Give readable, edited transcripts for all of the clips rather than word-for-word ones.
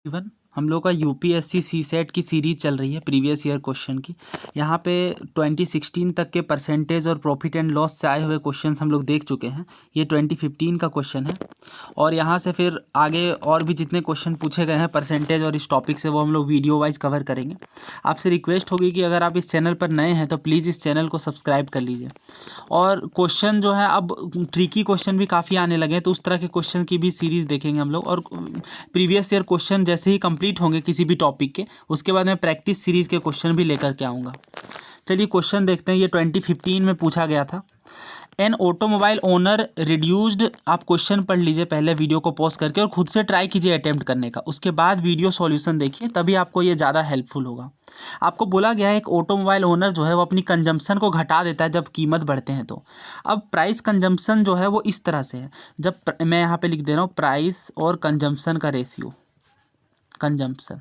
Even हम लोग का यूपीएससी सी सेट की सीरीज चल रही है प्रीवियस ईयर क्वेश्चन की। यहाँ पे 2016 तक के परसेंटेज और प्रॉफिट एंड लॉस से आए हुए क्वेश्चंस हम लोग देख चुके हैं। ये 2015 का क्वेश्चन है और यहाँ से फिर आगे और भी जितने क्वेश्चन पूछे गए हैं परसेंटेज और इस टॉपिक से वो हम लोग वीडियो वाइज कवर करेंगे। आपसे रिक्वेस्ट होगी कि अगर आप इस चैनल पर नए हैं तो प्लीज़ इस चैनल को सब्सक्राइब कर लीजिए। और क्वेश्चन जो है अब ट्रिकी क्वेश्चन भी काफ़ी आने लगे हैं, तो उस तरह के क्वेश्चन की भी सीरीज़ देखेंगे हम लोग। और प्रीवियस ईयर क्वेश्चन जैसे ही कंप्लीट होंगे किसी भी टॉपिक के, उसके बाद मैं प्रैक्टिस सीरीज़ के क्वेश्चन भी लेकर के आऊँगा। चलिए क्वेश्चन देखते हैं। ये 2015 में पूछा गया था। एन ऑटोमोबाइल ओनर रिड्यूस्ड, आप क्वेश्चन पढ़ लीजिए पहले वीडियो को पॉज करके और खुद से ट्राई कीजिए अटेम्प्ट करने का, उसके बाद वीडियो सॉल्यूशन देखिए, तभी आपको ये ज़्यादा हेल्पफुल होगा। आपको बोला गया है एक ऑटोमोबाइल ओनर जो है वो अपनी कंजम्पशन को घटा देता है जब कीमत बढ़ते हैं तो। अब प्राइस कंजम्पशन जो है वो इस तरह से है, जब मैं यहाँ पे लिख दे रहा हूँ प्राइस और कंजम्पशन का रेशियो। कंजम्पशन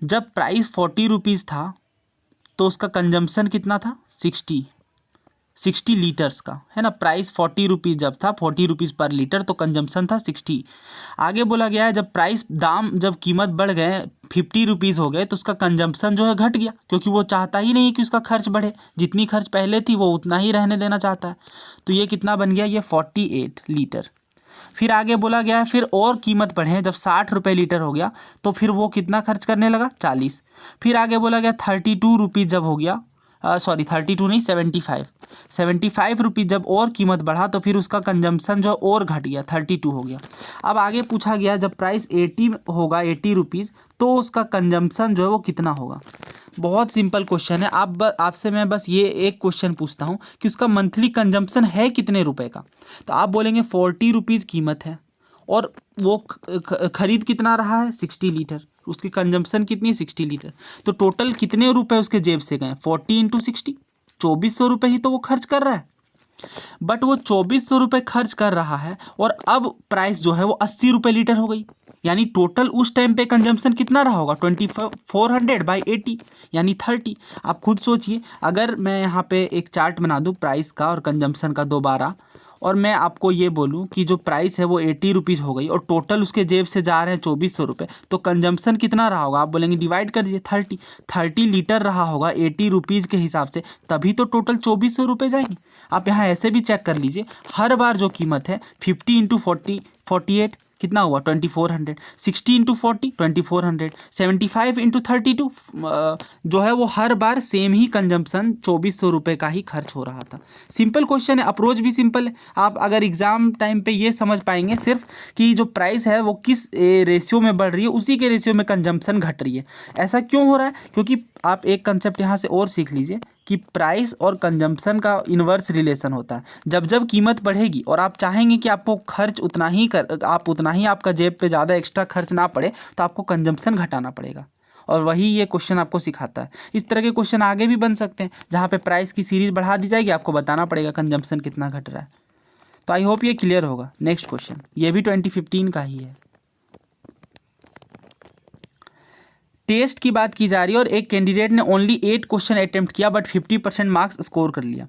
जब प्राइस 40 रुपीज़ था तो उसका कंजम्पशन कितना था 60 लीटर्स का, है ना। प्राइस 40 रुपीज़ जब था, 40 रुपीज़ पर लीटर, तो कंजम्पशन था 60। आगे बोला गया है जब प्राइस दाम जब कीमत बढ़ गए 50 रुपीज़ हो गए तो उसका कंजम्पशन जो है घट गया, क्योंकि वो चाहता ही नहीं है कि उसका खर्च बढ़े, जितनी खर्च पहले थी वो उतना ही रहने देना चाहता है। तो ये कितना बन गया, ये 48 लीटर। फिर आगे बोला गया है फिर और कीमत बढ़े, जब 60 रुपये लीटर हो गया तो फिर वो कितना खर्च करने लगा 40। फिर आगे बोला गया 32 रुपीज़ जब हो गया, 32 नहीं 75 रुपीज़ जब और कीमत बढ़ा तो फिर उसका कंजम्पशन जो और घट गया 32 हो गया। अब आगे पूछा गया जब प्राइस 80 होगा 80 रुपीज़ तो उसका कंजम्पशन जो है वो कितना होगा। बहुत सिंपल क्वेश्चन है। आपसे मैं बस ये एक क्वेश्चन पूछता हूँ कि उसका मंथली कंजम्पशन है कितने रुपए का, तो आप बोलेंगे 40 रुपीज़ कीमत है और वो खरीद कितना रहा है 60 लीटर, उसकी कंजम्पशन कितनी 60 लीटर, तो टोटल कितने रुपए उसके जेब से गए 40 इंटू 60, 2400 रुपये ही तो वो खर्च कर रहा है। बट वो 2400 रुपये खर्च कर रहा है और अब प्राइस जो है वो 80 रुपये लीटर हो गई, यानी टोटल उस टाइम पे कंजम्पशन कितना रहा होगा 2400/80 यानी 30। आप खुद सोचिए, अगर मैं यहाँ पे एक चार्ट बना दूँ प्राइस का और कंजम्पशन का दोबारा, और मैं आपको ये बोलूँ कि जो प्राइस है वो 80 रुपीज़ हो गई और टोटल उसके जेब से जा रहे हैं 2400 रुपये, तो कंजम्पशन कितना रहा होगा, आप बोलेंगे डिवाइड कर दीजिए 30 लीटर रहा होगा 80 रुपीज़ के हिसाब से, तभी तो टोटल 2400 रुपये जाएंगे। आप यहाँ ऐसे भी चेक कर लीजिए, हर बार जो कीमत है 50 इंटू 48 कितना हुआ 2400, 60 इंटू 40 2400, 75 इंटू 32 जो है वो हर बार सेम ही कंजम्पशन 2400 रुपये का ही खर्च हो रहा था। सिंपल क्वेश्चन है, अप्रोच भी सिंपल है। आप अगर एग्जाम टाइम पे ये समझ पाएंगे सिर्फ कि जो प्राइस है वो किस रेशियो में बढ़ रही है, उसी के रेशियो में कंजम्पशन घट रही है। ऐसा क्यों हो रहा है, क्योंकि आप एक कंसेप्ट यहाँ से और सीख लीजिए कि प्राइस और कंजम्पशन का इन्वर्स रिलेशन होता है। जब जब कीमत बढ़ेगी और आप चाहेंगे कि आपको खर्च उतना ही आपका जेब पे ज़्यादा एक्स्ट्रा खर्च ना पड़े, तो आपको कंजम्पशन घटाना पड़ेगा। और वही ये क्वेश्चन आपको सिखाता है। इस तरह के क्वेश्चन आगे भी बन सकते हैं, जहाँ पे प्राइस की सीरीज बढ़ा दी जाएगी, आपको बताना पड़ेगा कंजम्पशन कितना घट रहा है। तो आई होप ये क्लियर होगा। नेक्स्ट क्वेश्चन, ये भी 2015 का ही है। टेस्ट की बात की जा रही है और एक कैंडिडेट ने ओनली 8 क्वेश्चन अटेम्प्ट किया बट 50% मार्क्स स्कोर कर लिया।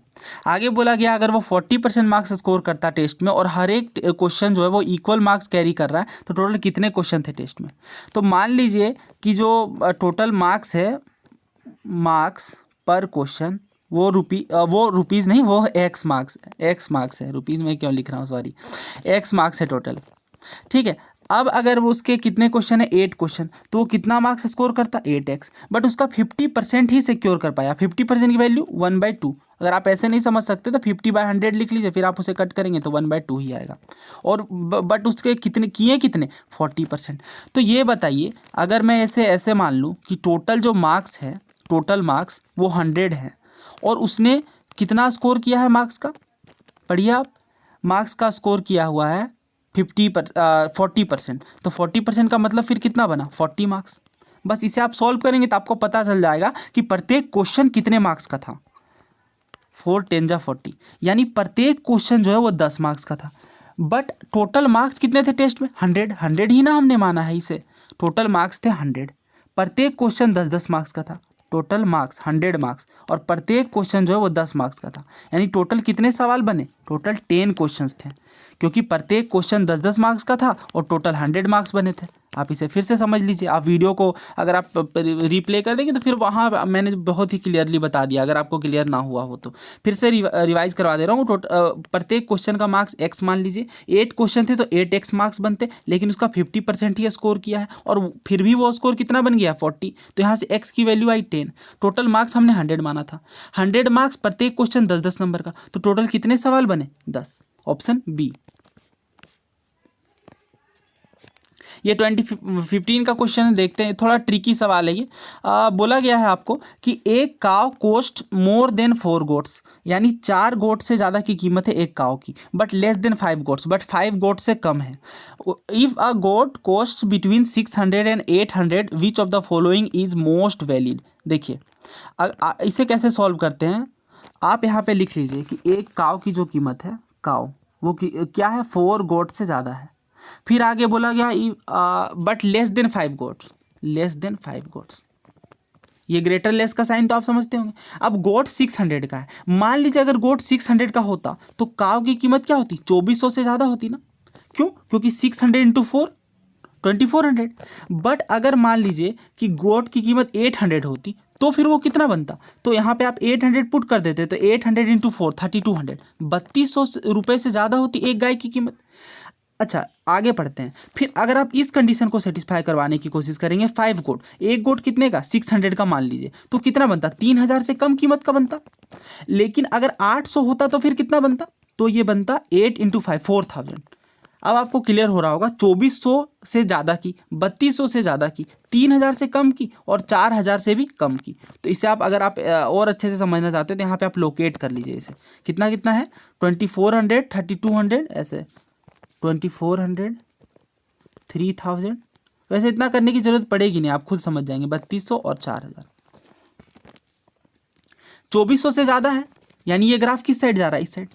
आगे बोला गया अगर वो 40% मार्क्स स्कोर करता टेस्ट में और हर एक क्वेश्चन जो है वो इक्वल मार्क्स कैरी कर रहा है, तो टोटल कितने क्वेश्चन थे टेस्ट में। तो मान लीजिए कि जो टोटल मार्क्स है, मार्क्स पर क्वेश्चन, वो रुपीज़ नहीं, वो एक्स मार्क्स है, रुपीज़ में क्यों लिख रहा हूँ, सॉरी, एक्स मार्क्स है टोटल। ठीक है। अब अगर वो उसके कितने क्वेश्चन है 8 क्वेश्चन, तो वो कितना मार्क्स स्कोर करता 8x, बट उसका 50% ही सिक्योर कर पाया। 50% की वैल्यू 1/2। अगर आप ऐसे नहीं समझ सकते तो 50/100 लिख लीजिए, फिर आप उसे कट करेंगे तो 1/2 ही आएगा। और बट उसके कितने 40%। तो ये बताइए, अगर मैं ऐसे मान लूँ कि टोटल जो मार्क्स है, टोटल मार्क्स वो 100 है और उसने कितना स्कोर किया है मार्क्स का, पढ़िए आप, मार्क्स का स्कोर किया हुआ है 40%, तो 40% का मतलब फिर कितना बना 40 मार्क्स। बस इसे आप सॉल्व करेंगे तो आपको पता चल जाएगा कि प्रत्येक क्वेश्चन कितने मार्क्स का था। 4 10 जा 40, यानी प्रत्येक क्वेश्चन जो है वो 10 मार्क्स का था। बट टोटल मार्क्स कितने थे टेस्ट में 100 ही ना हमने माना है इसे। टोटल मार्क्स थे 100, प्रत्येक क्वेश्चन 10 मार्क्स का था। टोटल मार्क्स 100 मार्क्स और प्रत्येक क्वेश्चन जो है वो 10 मार्क्स का था, यानी टोटल कितने सवाल बने, टोटल 10 क्वेश्चंस थे, क्योंकि प्रत्येक क्वेश्चन 10 मार्क्स का था और टोटल 100 मार्क्स बने थे। आप इसे फिर से समझ लीजिए। आप वीडियो को अगर आप रिप्ले कर देंगे तो फिर वहाँ मैंने बहुत ही क्लियरली बता दिया, अगर आपको क्लियर ना हुआ हो तो फिर से रिवाइज करवा दे रहा हूँ। प्रत्येक क्वेश्चन का मार्क्स x मान लीजिए, 8 क्वेश्चन थे तो 8x मार्क्स बनते, लेकिन उसका 50% ही स्कोर किया है और फिर भी वो स्कोर कितना बन गया 40, तो यहाँ से x की वैल्यू आई 10। टोटल मार्क्स हमने 100 माना था, 100 मार्क्स प्रत्येक क्वेश्चन 10-10 नंबर का, तो टोटल कितने सवाल बने 10। Option B. ये 2015 का क्वेश्चन देखते हैं, थोड़ा ट्रिकी सवाल है ये। बोला गया है आपको कि एक काव कोस्ट मोर देन 4 गोट्स, यानी 4 गोट से ज़्यादा की कीमत है एक काव की, but less than 5 goats, but 5 goat से कम है। If a goat cost between 600 and 800 which of the following is most valid. देखिए इसे कैसे सॉल्व करते हैं, आप यहाँ पे लिख लीजिए कि एक काव की जो कीमत है, काव वो क्या है 4 गोट से ज़्यादा है। फिर आगे बोला गया but less than 5 goats, less than 5 goats, ये ग्रेटर लेस का साइन तो आप समझते होंगे। अब गोट 600 का है, मान लीजिए अगर गोट 600 का होता तो काव की कीमत क्या होती 2400 से ज़्यादा होती ना, क्यों, क्योंकि 600 इंटू 4 2400। बट अगर मान लीजिए कि गोट की कीमत 800 होती तो फिर वो कितना बनता, तो यहाँ पे आप 800 पुट कर देते तो 800 इंटू 4 3200, 3200 रुपये से ज़्यादा होती एक गाय की कीमत। अच्छा आगे पढ़ते हैं। फिर अगर आप इस कंडीशन को सेटिस्फाई करवाने की कोशिश करेंगे, 5 गोट, एक गोट कितने का 600 का मान लीजिए, तो कितना बनता 3000 से कम कीमत का बनता। लेकिन अगर 800 होता तो फिर कितना बनता, तो ये बनता 8 इंटू 5 4000। अब आपको क्लियर हो रहा होगा, 2400 से ज़्यादा की, 3200 से ज़्यादा की, 3000 से कम की और 4000 से भी कम की। तो इसे आप अगर आप और अच्छे से समझना चाहते हैं तो यहाँ पे आप लोकेट कर लीजिए इसे, कितना कितना है 2400 3200 ऐसे 2400 3000। वैसे इतना करने की जरूरत पड़ेगी नहीं, आप खुद समझ जाएंगे। 3200 और 4000, 2400 से ज़्यादा है, यानी ये ग्राफ किस साइड जा रहा है, इस साइड।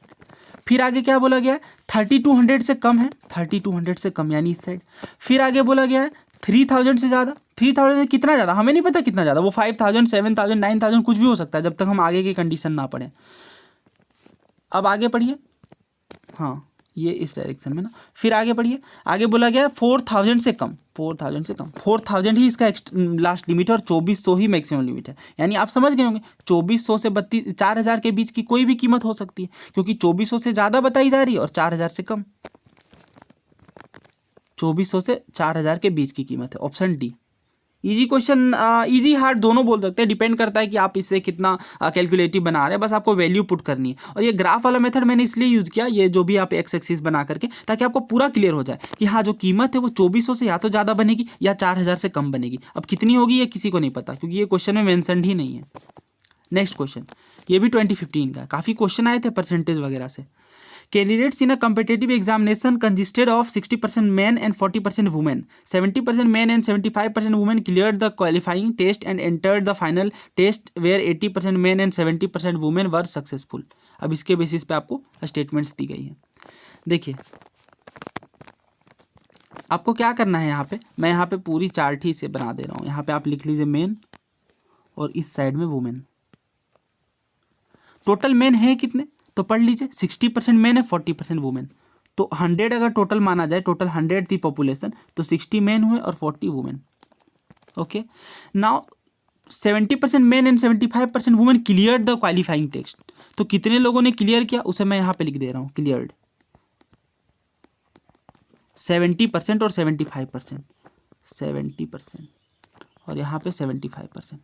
फिर आगे क्या बोला गया है 3200 से कम है, 3200 से कम यानी इस साइड। फिर आगे बोला गया है 3000 से ज़्यादा, 3000 से कितना ज़्यादा हमें नहीं पता कितना ज़्यादा, वो 5000 7000 9000 कुछ भी हो सकता है जब तक हम आगे की कंडीशन ना पढ़ें। अब आगे पढ़िए, हाँ ये इस डायरेक्शन में ना। फिर आगे पढ़िए, आगे बोला गया 4000 से कम, 4000 से कम, 4000 ही इसका लास्ट लिमिट है और 2400 ही मैक्सिमम लिमिट है। यानी आप समझ गए होंगे 2400 से 4000 के बीच की कोई भी कीमत हो सकती है, क्योंकि 2400 से ज़्यादा बताई जा रही है और 4000 से कम, 2400 से 4000 के बीच की कीमत है। Option D. Easy question, easy hard दोनों बोल सकते हैं, डिपेंड करता है कि आप इससे कितना कैलकुलेटिव बना रहे हैं, बस आपको वैल्यू पुट करनी है। और ये ग्राफ वाला मेथड मैंने इसलिए यूज़ किया, ये जो भी आप एक्स एक्सिस बना करके, ताकि आपको पूरा क्लियर हो जाए कि हाँ जो कीमत है वो 2400 से या तो ज़्यादा बनेगी या 4000 से कम बनेगी। अब कितनी होगी ये किसी को नहीं पता, क्योंकि ये क्वेश्चन में मैंशन ही नहीं है। नेक्स्ट क्वेश्चन, ये भी 2015 का है, काफ़ी क्वेश्चन आए थे परसेंटेज वगैरह से। Candidates in a competitive examination consisted of 60% men and 40% women. 70% men and 75% women cleared the qualifying test and entered the final test where 80% men and 70% women were successful. अब इसके बेसिस पे आपको statements दी गई हैं। देखिए आपको क्या करना है, यहाँ पे मैं यहाँ पे पूरी चार्ट ही से बना दे रहा हूँ। यहाँ पे आप लिख लीजिए मेन और इस साइड में वुमेन। टोटल मेन है कितने तो पढ़ लीजिए, 60% मेन है 40% वुमेन। तो 100 अगर टोटल माना जाए, टोटल 100 थी पॉपुलेशन, तो 60 मेन हुए और 40 women. Okay, now 70% men and 75% women clear the qualifying test. तो कितने लोगों ने क्लियर किया उसे मैं यहाँ पे लिख दे रहा हूँ, क्लियर्ड 70% और 75%, 70% और यहाँ पे 75%।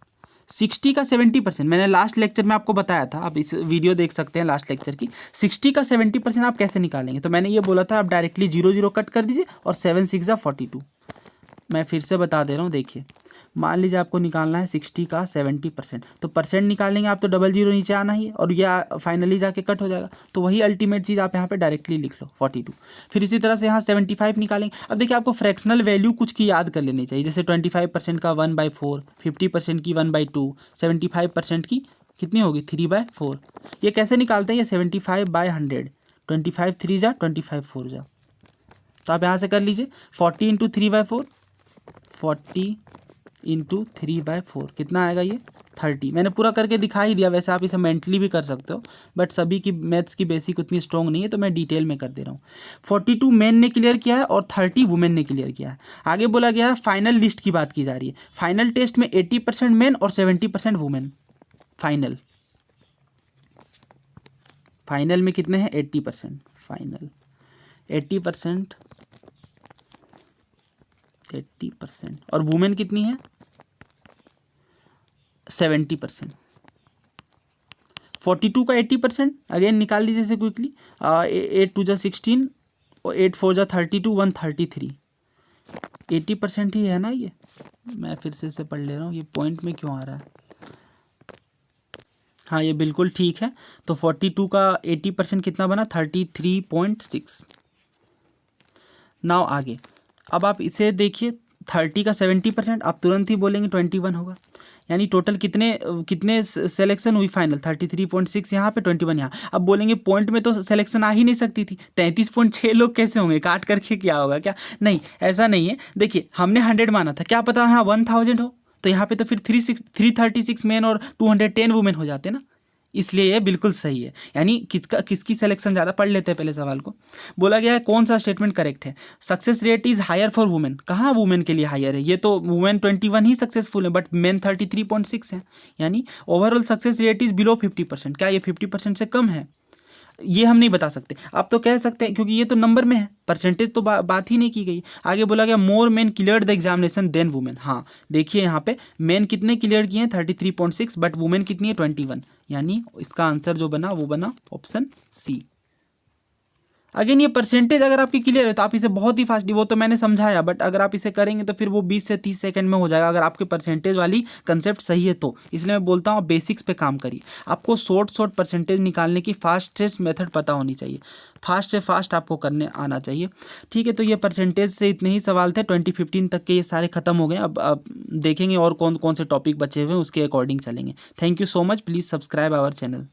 60 का 70% मैंने लास्ट लेक्चर में आपको बताया था, आप इस वीडियो देख सकते हैं लास्ट लेक्चर की। 60 का 70% आप कैसे निकालेंगे, तो मैंने ये बोला था आप डायरेक्टली 0 0 कट कर दीजिए और 7 6 42। मैं फिर से बता दे रहा हूँ, देखिए मान लीजिए आपको निकालना है 60 का 70%, तो परसेंट निकालेंगे आप तो 00 नीचे आना ही है और यह फाइनली जाके कट हो जाएगा। तो वही अल्टीमेट चीज़ आप यहाँ पे डायरेक्टली लिख लो 42। फिर इसी तरह से यहाँ 75 निकालेंगे। अब देखिए आपको फ्रैक्शनल वैल्यू कुछ की याद कर लेनी चाहिए, जैसे 25% का 1/4, 50% की 1/2, 75% की कितनी होगी 3/4। ये कैसे निकालते हैं, ये 75/100, 25 3 जा 25 4 जा। तो आप यहाँ से कर लीजिए 40 × 3/4, 40 × 3/4 कितना आएगा ये 30। मैंने पूरा करके दिखा ही दिया, वैसे आप इसे मेंटली भी कर सकते हो, बट सभी की मैथ्स की बेसिक उतनी स्ट्रॉन्ग नहीं है तो मैं डिटेल में कर दे रहा हूँ। 42 मेन ने क्लियर किया है और 30 वुमेन ने क्लियर किया है। आगे बोला गया है फाइनल लिस्ट की बात की जा रही है। फाइनल टेस्ट में 80% मेन और 70% वुमेन। फाइनल में कितने हैं? 80%। फाइनल 80%, 80% और वुमेन कितनी है? 70%। 42 का 80% अगेन निकाल लीजिए इसे क्विकली। 8 2 जा 16 और 8 4 जा 32, 133। 80% ही है ना ये? मैं फिर से इसे पढ़ ले रहा हूँ, ये पॉइंट में क्यों आ रहा है? हाँ ये बिल्कुल ठीक है। तो 42 का 80% कितना बना? 33.6। नाउ आगे, अब आप इसे देखिए, 30 का 70% आप तुरंत ही बोलेंगे 21 होगा। यानी टोटल कितने सिलेक्शन हुई? फाइनल 33.6 यहाँ पे, 21 यहाँ। अब बोलेंगे पॉइंट में तो सिलेक्शन आ ही नहीं सकती थी, 33.6 लोग कैसे होंगे? काट करके क्या होगा क्या? नहीं, ऐसा नहीं है। देखिए हमने 100 माना था, क्या पता यहाँ 1000 हो, तो यहाँ पे तो फिर 336 मेन और 210 वुमेन हो जाते ना, इसलिए ये बिल्कुल सही है। यानी किसकी सिलेक्शन ज़्यादा? पढ़ लेते हैं पहले सवाल को। बोला गया है कौन सा स्टेटमेंट करेक्ट है? Success rate is higher for women. कहाँ वुमेन के लिए हायर है? ये तो वुमेन 21 ही सक्सेसफुल है, बट मेन 33.6 है। यानी overall success rate is below 50%। क्या ये 50% से कम है? ये हम नहीं बता सकते। आप तो कह सकते हैं क्योंकि ये तो नंबर में है, परसेंटेज तो बात ही नहीं की गई। आगे बोला गया more men clear the examination than women. हाँ देखिए यहाँ पे मेन कितने क्लियर किए हैं? 33.6, बट वुमेन कितनी है? 21। यानी इसका आंसर जो बना वो बना ऑप्शन सी। अगेन ये परसेंटेज अगर आपकी क्लियर है तो आप इसे बहुत ही फास्ट, वो तो मैंने समझाया, बट अगर आप इसे करेंगे तो फिर वो 20 से 30 सेकंड में हो जाएगा, अगर आपके परसेंटेज वाली कंसेप्ट सही है तो। इसलिए मैं बोलता हूँ आप बेसिक्स पे काम करिए। आपको शॉर्ट परसेंटेज निकालने की फास्टेस्ट मेथड पता होनी चाहिए, फास्ट से फास्ट आपको करने आना चाहिए। ठीक है, तो ये परसेंटेज से इतने ही सवाल थे। 2015 तक के ये सारे खत्म हो गए। अब देखेंगे और कौन कौन से टॉपिक बचे हुए हैं, उसके अकॉर्डिंग चलेंगे। Thank you so much. Please subscribe our channel.